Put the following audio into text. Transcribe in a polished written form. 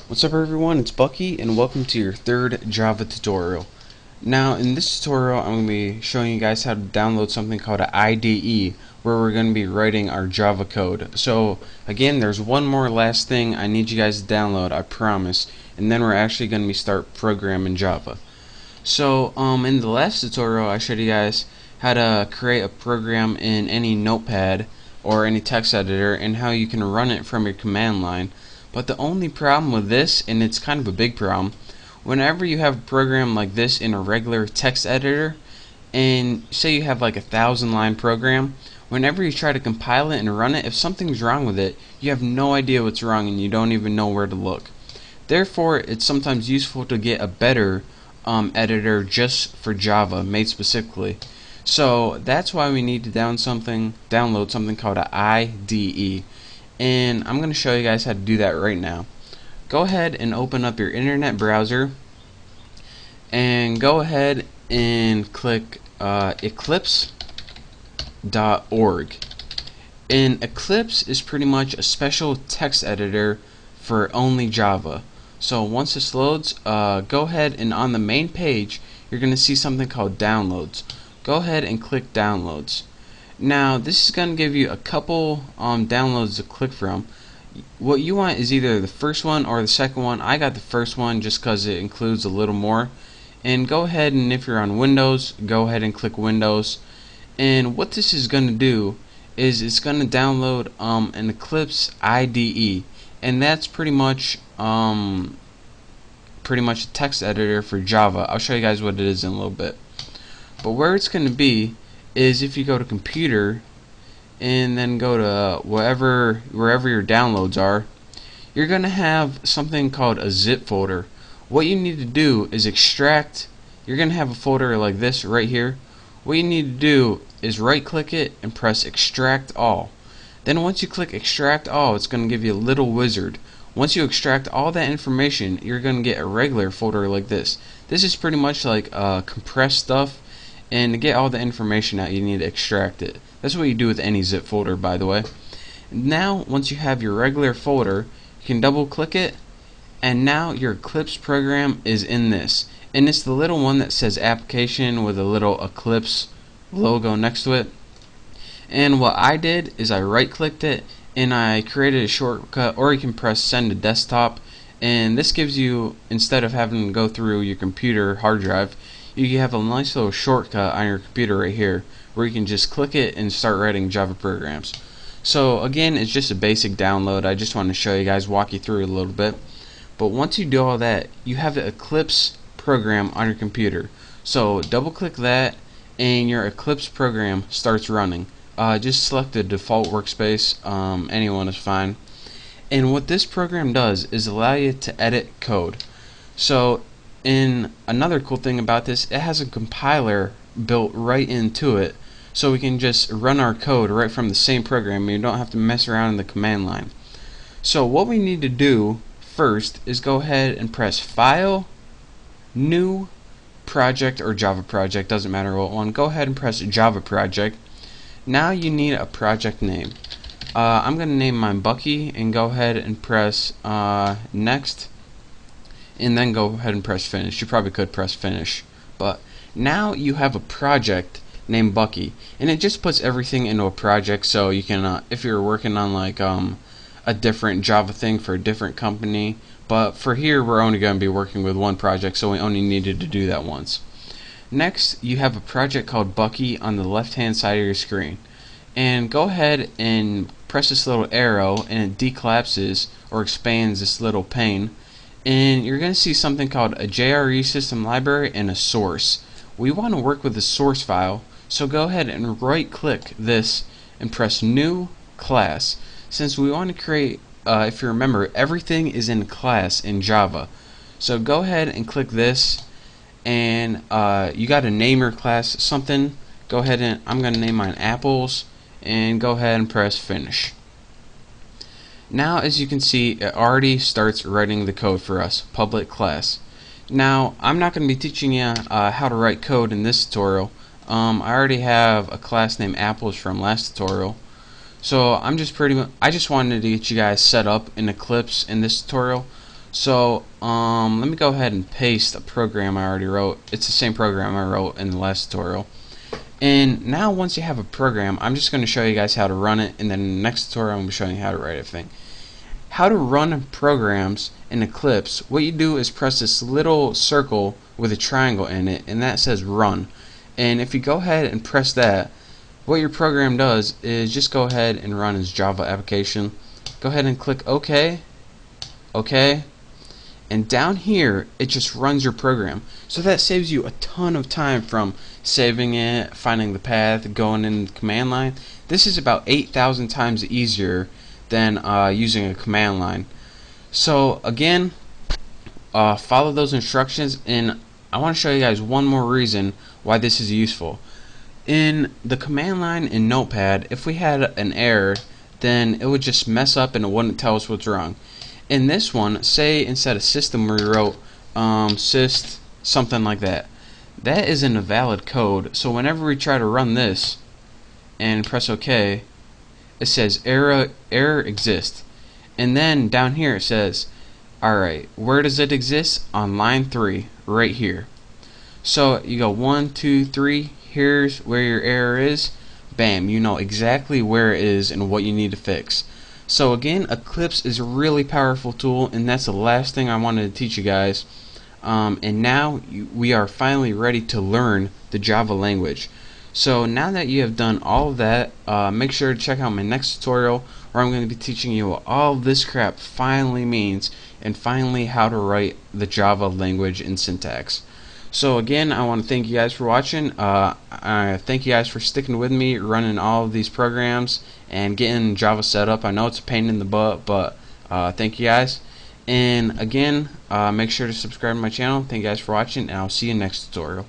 What's up everyone, it's Bucky and welcome to your third Java tutorial. Now in this tutorial I'm going to be showing you guys how to download something called an IDE where we're going to be writing our Java code. So again, there's one more last thing I need you guys to download, I promise, and then we're actually going to start programming Java. So in the last tutorial I showed you guys how to create a program in any notepad or any text editor and how you can run it from your command line. But the only problem with this, and it's kind of a big problem, whenever you have a program like this in a regular text editor, and say you have like a 1,000-line program, whenever you try to compile it and run it, if something's wrong with it, you have no idea what's wrong and you don't even know where to look. Therefore, it's sometimes useful to get a better editor just for Java, made specifically. So that's why we need to download something called an IDE. And I'm going to show you guys how to do that right now. Go ahead and open up your internet browser and go ahead and click eclipse.org. And Eclipse is pretty much a special text editor for only Java. So once this loads, go ahead and on the main page you're going to see something called downloads. Go ahead and click downloads. Now this is going to give you a couple downloads to click from. What you want is either the first one or the second one. I got the first one just because it includes a little more. And go ahead, and if you're on Windows, go ahead and click Windows. And what this is going to do is it's going to download an Eclipse IDE, and that's pretty much a text editor for Java. I'll show you guys what it is in a little bit. But where it's going to be is if you go to computer and then go to wherever your downloads are, you're going to have something called a zip folder. What you need to do is extract. You're going to have a folder like this right here. What you need to do is right click it and press extract all. Then once you click extract all, it's going to give you a little wizard. Once you extract all that information, you're going to get a regular folder like this. This is pretty much like compressed stuff. And to get all the information out, you need to extract it. That's what you do with any zip folder, by the way. Now, once you have your regular folder, you can double click it, and now your Eclipse program is in this. And it's the little one that says application with a little Eclipse logo next to it. And what I did is I right clicked it and I created a shortcut, or you can press send to desktop, and this gives you, instead of having to go through your computer hard drive, you have a nice little shortcut on your computer right here where you can just click it and start writing Java programs. So again, it's just a basic download. I just want to show you guys, walk you through it a little bit. But once you do all that, you have the Eclipse program on your computer. So double click that and your Eclipse program starts running. Just select the default workspace, anyone is fine. And what this program does is allow you to edit code. So another cool thing about this, it has a compiler built right into it, so we can just run our code right from the same program and you don't have to mess around in the command line. So what we need to do first is go ahead and press File, New, Project, or Java Project, doesn't matter what one. Go ahead and press Java Project. Now you need a project name. I'm going to name mine Bucky, and go ahead and press Next, and then go ahead and press finish. You probably could press finish, but now you have a project named Bucky, and it just puts everything into a project. So you can, if you're working on like a different Java thing for a different company, but for here we're only going to be working with one project, so we only needed to do that once. Next, you have a project called Bucky on the left hand side of your screen, and go ahead and press this little arrow and it decollapses or expands this little pane. And you're going to see something called a Jre System Library and a source. We want to work with the source file, so go ahead and right click this and press New Class. Since we want to create, if you remember, everything is in class in Java. So go ahead and click this, and you got to name your class something. Go ahead and I'm going to name mine Apples, and go ahead and press Finish. Now, as you can see, it already starts writing the code for us, public class. Now, I'm not going to be teaching you how to write code in this tutorial. I already have a class named Apples from last tutorial. So I just wanted to get you guys set up in Eclipse in this tutorial. So let me go ahead and paste a program I already wrote. It's the same program I wrote in the last tutorial. And now once you have a program, I'm just going to show you guys how to run it, and then in the next tutorial I'm going to show you how to write everything. How to run programs in Eclipse. What you do is press this little circle with a triangle in it, and that says run. And if you go ahead and press that, what your program does is just go ahead and run as Java application. Go ahead and click OK, OK, and down here it just runs your program. So that saves you a ton of time from saving it, finding the path, going in the command line. This is about 8,000 times easier than using a command line. So again, follow those instructions, and I want to show you guys one more reason why this is useful. In the command line in Notepad, if we had an error, then it would just mess up and it wouldn't tell us what's wrong. In this one, say instead of system we wrote syst something like that. That isn't a valid code, so whenever we try to run this and press OK, it says error exists. And then down here it says, alright, where does it exist? On line 3, right here. So you go 1, 2, 3, here's where your error is. Bam, you know exactly where it is and what you need to fix. So again, Eclipse is a really powerful tool, and that's the last thing I wanted to teach you guys. And now we are finally ready to learn the Java language. So now that you have done all of that, make sure to check out my next tutorial where I'm going to be teaching you what all this crap finally means, and finally how to write the Java language in syntax. So again, I want to thank you guys for watching. I thank you guys for sticking with me running all of these programs and getting Java set up. I know it's a pain in the butt, but thank you guys. And again, make sure to subscribe to my channel. Thank you guys for watching, and I'll see you next tutorial.